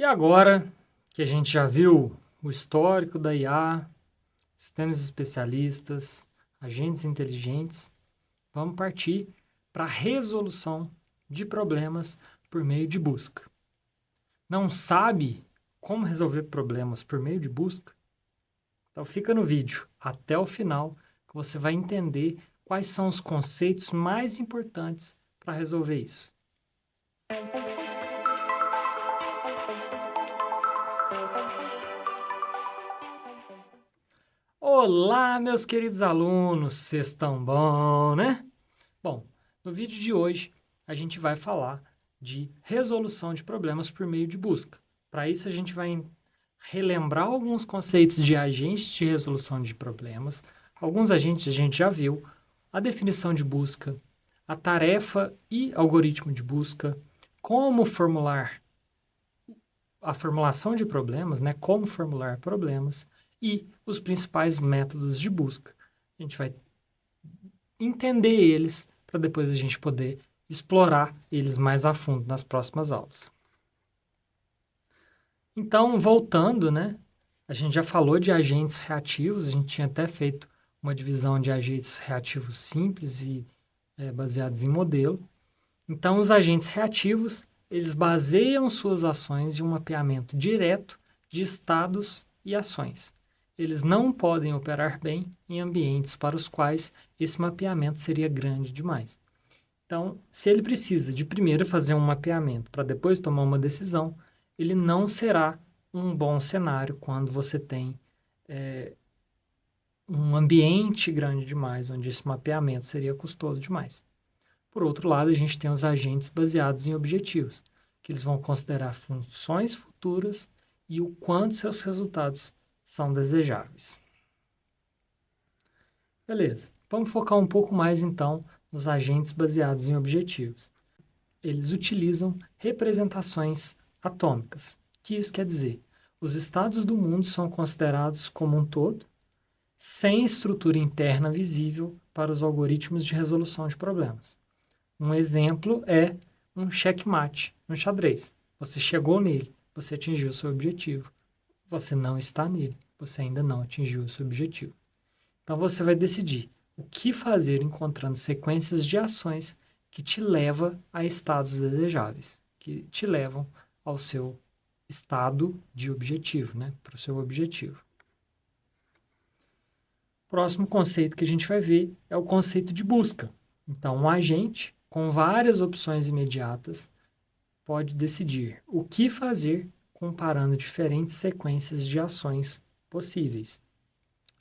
E agora que a gente já viu o histórico da IA, sistemas especialistas, agentes inteligentes, vamos partir para a resolução de problemas por meio de busca. Não sabe como resolver problemas por meio de busca? Então fica no vídeo até o final que você vai entender quais são os conceitos mais importantes para resolver isso. Olá, meus queridos alunos, vocês estão bom, né? Bom, no vídeo de hoje a gente vai falar de resolução de problemas por meio de busca. Para isso a gente vai relembrar alguns conceitos de agentes de resolução de problemas. Alguns agentes a gente já viu, a definição de busca, a tarefa e algoritmo de busca, como formular a formulação de problemas, né? Como formular problemas e os principais métodos de busca. A gente vai entender eles para depois a gente poder explorar eles mais a fundo nas próximas aulas. Então, voltando, né? A gente já falou de agentes reativos, a gente tinha até feito uma divisão de agentes reativos simples e baseados em modelo. Então, os agentes reativos, eles baseiam suas ações em um mapeamento direto de estados e ações. Eles não podem operar bem em ambientes para os quais esse mapeamento seria grande demais. Então, se ele precisa de primeiro fazer um mapeamento para depois tomar uma decisão, ele não será um bom cenário quando você tem um ambiente grande demais, onde esse mapeamento seria custoso demais. Por outro lado, a gente tem os agentes baseados em objetivos, que eles vão considerar funções futuras e o quanto seus resultados são desejáveis. Beleza, vamos focar um pouco mais então nos agentes baseados em objetivos. Eles utilizam representações atômicas. O que isso quer dizer? Os estados do mundo são considerados como um todo, sem estrutura interna visível para os algoritmos de resolução de problemas. Um exemplo é um checkmate no xadrez. Você chegou nele, você atingiu o seu objetivo. Você não está nele, você ainda não atingiu o seu objetivo. Então você vai decidir o que fazer encontrando sequências de ações que te levam a estados desejáveis, que te levam ao seu estado de objetivo, né? Para o seu objetivo. Próximo conceito que a gente vai ver é o conceito de busca. Então, um agente com várias opções imediatas pode decidir o que fazer comparando diferentes sequências de ações possíveis.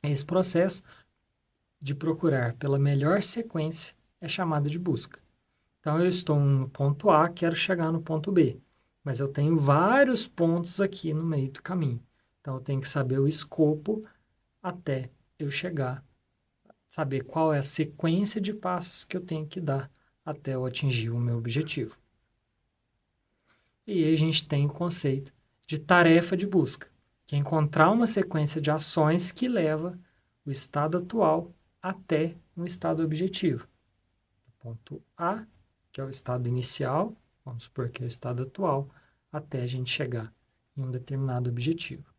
Esse processo de procurar pela melhor sequência é chamado de busca. Então, eu estou no ponto A, quero chegar no ponto B, mas eu tenho vários pontos aqui no meio do caminho. Então, eu tenho que saber o escopo até eu chegar, saber qual é a sequência de passos que eu tenho que dar até eu atingir o meu objetivo. E aí a gente tem o conceito de tarefa de busca, que é encontrar uma sequência de ações que leva o estado atual até um estado objetivo. Do ponto A, que é o estado inicial, vamos supor que é o estado atual, até a gente chegar em um determinado objetivo.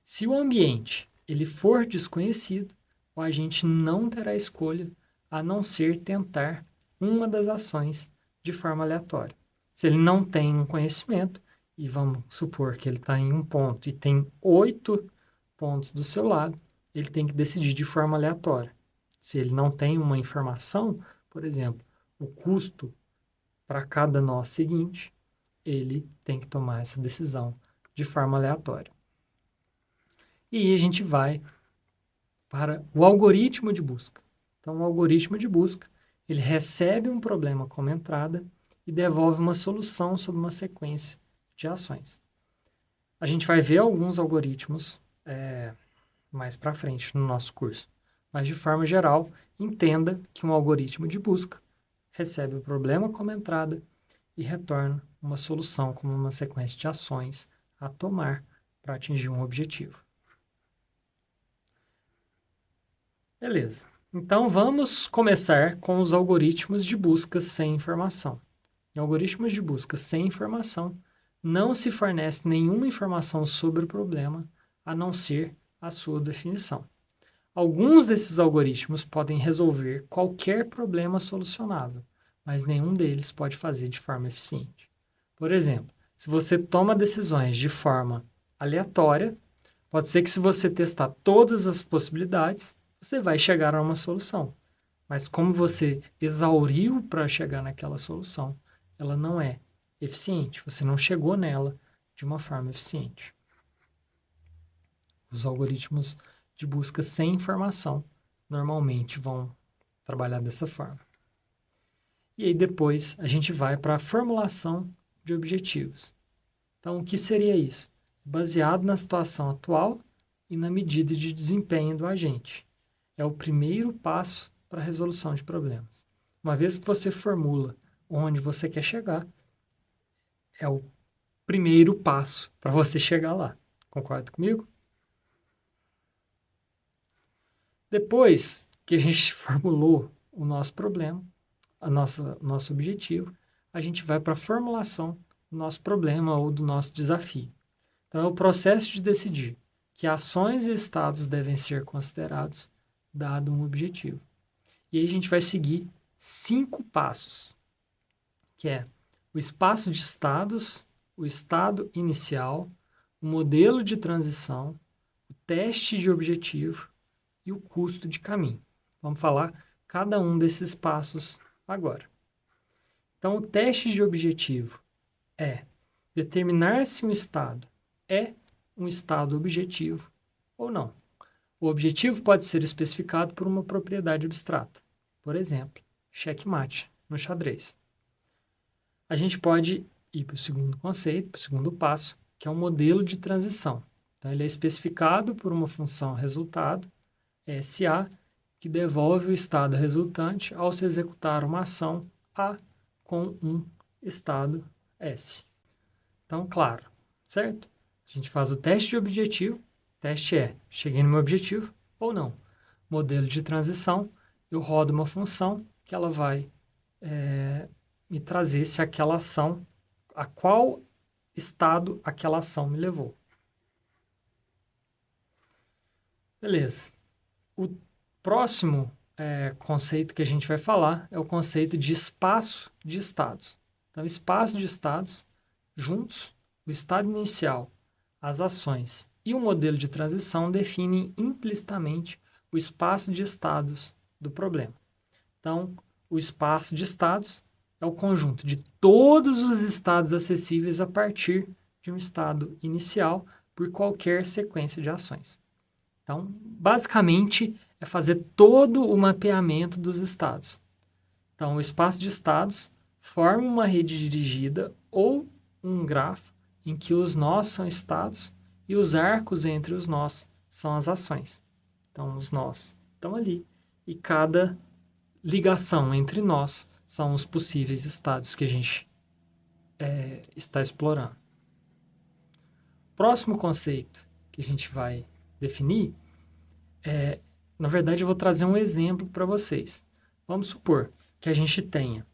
Se o ambiente ele for desconhecido, o agente não terá escolha a não ser tentar uma das ações de forma aleatória. Se ele não tem um conhecimento, e vamos supor que ele está em um ponto e tem 8 pontos do seu lado, ele tem que decidir de forma aleatória. Se ele não tem uma informação, por exemplo, o custo para cada nó seguinte, ele tem que tomar essa decisão de forma aleatória. E aí a gente vai para o algoritmo de busca. Então, o algoritmo de busca, ele recebe um problema como entrada e devolve uma solução sob uma sequência de ações. A gente vai ver alguns algoritmos mais para frente no nosso curso. Mas, de forma geral, entenda que um algoritmo de busca recebe o problema como entrada e retorna uma solução como uma sequência de ações a tomar para atingir um objetivo. Beleza. Então, vamos começar com os algoritmos de busca sem informação. Em algoritmos de busca sem informação, não se fornece nenhuma informação sobre o problema, a não ser a sua definição. Alguns desses algoritmos podem resolver qualquer problema solucionável, mas nenhum deles pode fazer de forma eficiente. Por exemplo, se você toma decisões de forma aleatória, pode ser que se você testar todas as possibilidades, você vai chegar a uma solução. Mas como você exauriu para chegar naquela solução, ela não é eficiente. Você não chegou nela de uma forma eficiente. Os algoritmos de busca sem informação normalmente vão trabalhar dessa forma. E aí depois a gente vai para a formulação de objetivos. Então, o que seria isso? Baseado na situação atual e na medida de desempenho do agente. É o primeiro passo para a resolução de problemas. Uma vez que você formula onde você quer chegar, é o primeiro passo para você chegar lá. Concorda comigo? Depois que a gente formulou o nosso problema, nosso objetivo, a gente vai para a formulação do nosso problema ou do nosso desafio. Então, é o processo de decidir que ações e estados devem ser considerados dado um objetivo. E aí a gente vai seguir 5 passos, que é o espaço de estados, o estado inicial, o modelo de transição, o teste de objetivo e o custo de caminho. Vamos falar cada um desses passos agora. Então, o teste de objetivo é determinar se um estado é um estado objetivo ou não. O objetivo pode ser especificado por uma propriedade abstrata. Por exemplo, checkmate no xadrez. A gente pode ir para o segundo conceito, para o segundo passo, que é o modelo de transição. Então, ele é especificado por uma função resultado, SA, que devolve o estado resultante ao se executar uma ação A com um estado S. Então, claro, certo? A gente faz o teste de objetivo. O teste é, cheguei no meu objetivo ou não. Modelo de transição, eu rodo uma função que ela vai me trazer se aquela ação, a qual estado aquela ação me levou. Beleza. O próximo conceito que a gente vai falar é o conceito de espaço de estados. Então, espaço de estados juntos, o estado inicial, as ações e o modelo de transição definem implicitamente o espaço de estados do problema. Então, o espaço de estados é o conjunto de todos os estados acessíveis a partir de um estado inicial por qualquer sequência de ações. Então, basicamente, é fazer todo o mapeamento dos estados. Então, o espaço de estados forma uma rede dirigida ou um grafo em que os nós são estados e os arcos entre os nós são as ações. Então, os nós estão ali e cada ligação entre nós são os possíveis estados que a gente está explorando. Próximo conceito que a gente vai definir na verdade, eu vou trazer um exemplo para vocês. Vamos supor que a gente tenha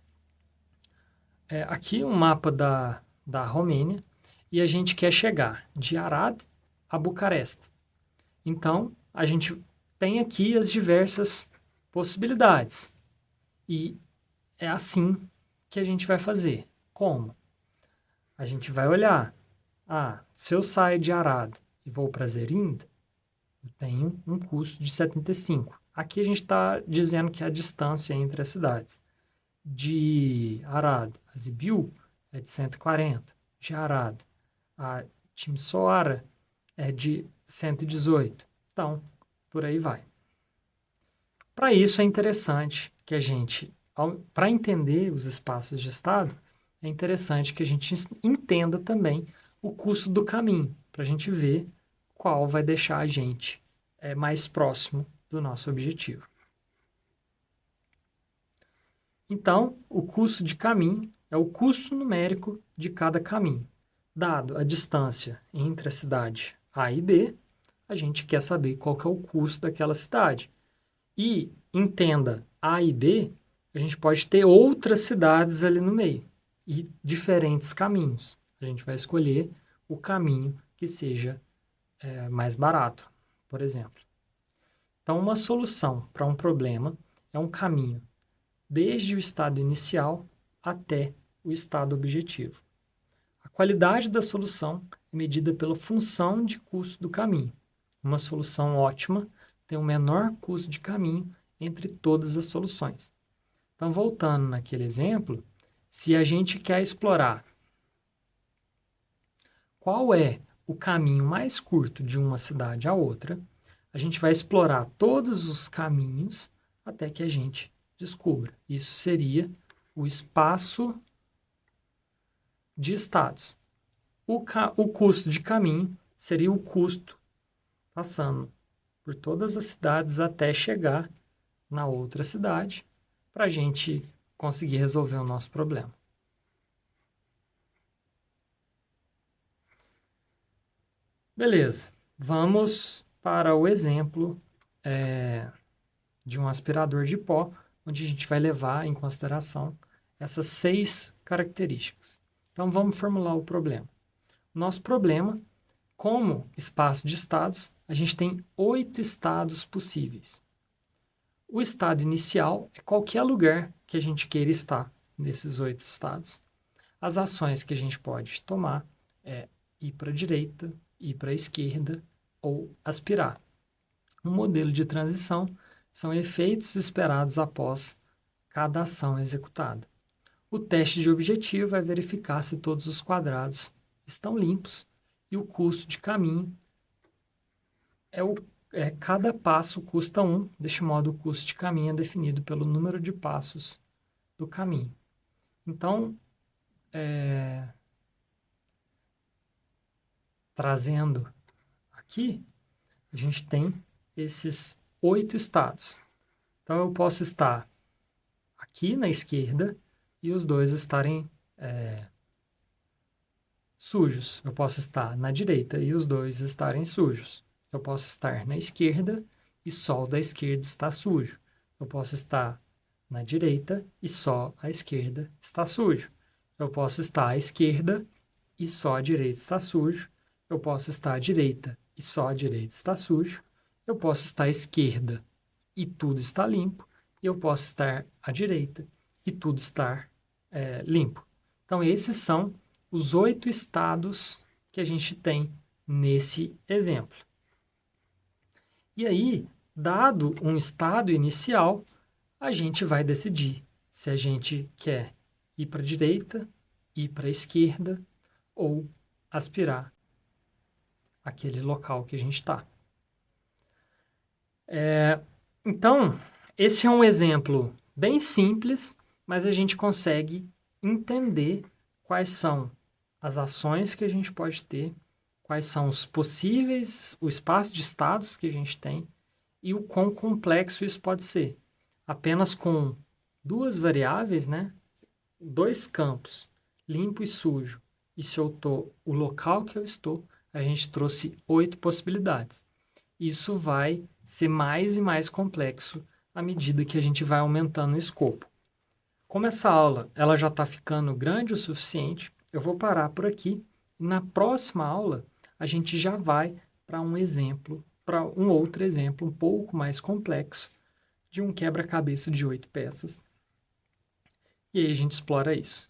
aqui um mapa da Romênia e a gente quer chegar de Arad a Bucareste. Então, a gente tem aqui as diversas possibilidades. E é assim que a gente vai fazer. Como? A gente vai olhar. Se eu saio de Arad e vou para Zerinda, eu tenho um custo de 75. Aqui a gente está dizendo que a distância entre as cidades. De Arad a Zibiu é de 140. De Arad a Timisoara é de 118. Então, por aí vai. Para isso é interessante que a gente, para entender os espaços de estado, é interessante que a gente entenda também o custo do caminho, para a gente ver qual vai deixar a gente mais próximo do nosso objetivo. Então, o custo de caminho é o custo numérico de cada caminho. Dado a distância entre a cidade A e B, a gente quer saber qual que é o custo daquela cidade. E, entenda, A e B, a gente pode ter outras cidades ali no meio e diferentes caminhos. A gente vai escolher o caminho que seja mais barato, por exemplo. Então, uma solução para um problema é um caminho desde o estado inicial até o estado objetivo. A qualidade da solução é medida pela função de custo do caminho. Uma solução ótima tem o menor custo de caminho entre todas as soluções. Então, voltando naquele exemplo, se a gente quer explorar qual é o caminho mais curto de uma cidade à outra, a gente vai explorar todos os caminhos até que a gente descubra. Isso seria o espaço de estados. O custo de caminho seria o custo passando por todas as cidades até chegar na outra cidade para a gente conseguir resolver o nosso problema. Beleza, vamos para o exemplo de um aspirador de pó, onde a gente vai levar em consideração essas 6 características. Então, vamos formular o problema. Nosso problema, como espaço de estados, a gente tem 8 estados possíveis. O estado inicial é qualquer lugar que a gente queira estar nesses 8 estados. As ações que a gente pode tomar é ir para a direita, ir para a esquerda ou aspirar. No modelo de transição, são efeitos esperados após cada ação executada. O teste de objetivo vai verificar se todos os quadrados estão limpos e o custo de caminho cada passo custa 1. Deste modo, o custo de caminho é definido pelo número de passos do caminho. Então, trazendo aqui, a gente tem esses 8 estados. Então, eu posso estar aqui na esquerda e os dois estarem sujos. Eu posso estar na direita e os dois estarem sujos. Eu posso estar na esquerda e só o da esquerda está sujo. Eu posso estar na direita e só a esquerda está sujo. Eu posso estar à esquerda e só a direita está sujo. Eu posso estar à direita e só a direita está sujo. Eu posso estar à esquerda e tudo está limpo. E eu posso estar à direita e tudo estar limpo. Então, esses são os 8 estados que a gente tem nesse exemplo. E aí, dado um estado inicial, a gente vai decidir se a gente quer ir para a direita, ir para a esquerda ou aspirar aquele local que a gente está. Então, esse é um exemplo bem simples, mas a gente consegue entender quais são as ações que a gente pode ter, quais são os possíveis, o espaço de estados que a gente tem e o quão complexo isso pode ser. Apenas com 2 variáveis, né? 2 campos, limpo e sujo, e se eu estou o local que eu estou, a gente trouxe 8 possibilidades. Isso vai ser mais e mais complexo à medida que a gente vai aumentando o escopo. Como essa aula ela já está ficando grande o suficiente, eu vou parar por aqui e na próxima aula a gente já vai para um exemplo, para um outro exemplo um pouco mais complexo de um quebra-cabeça de 8 peças. E aí a gente explora isso.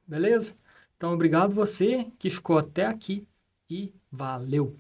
Beleza? Então, obrigado você que ficou até aqui e valeu!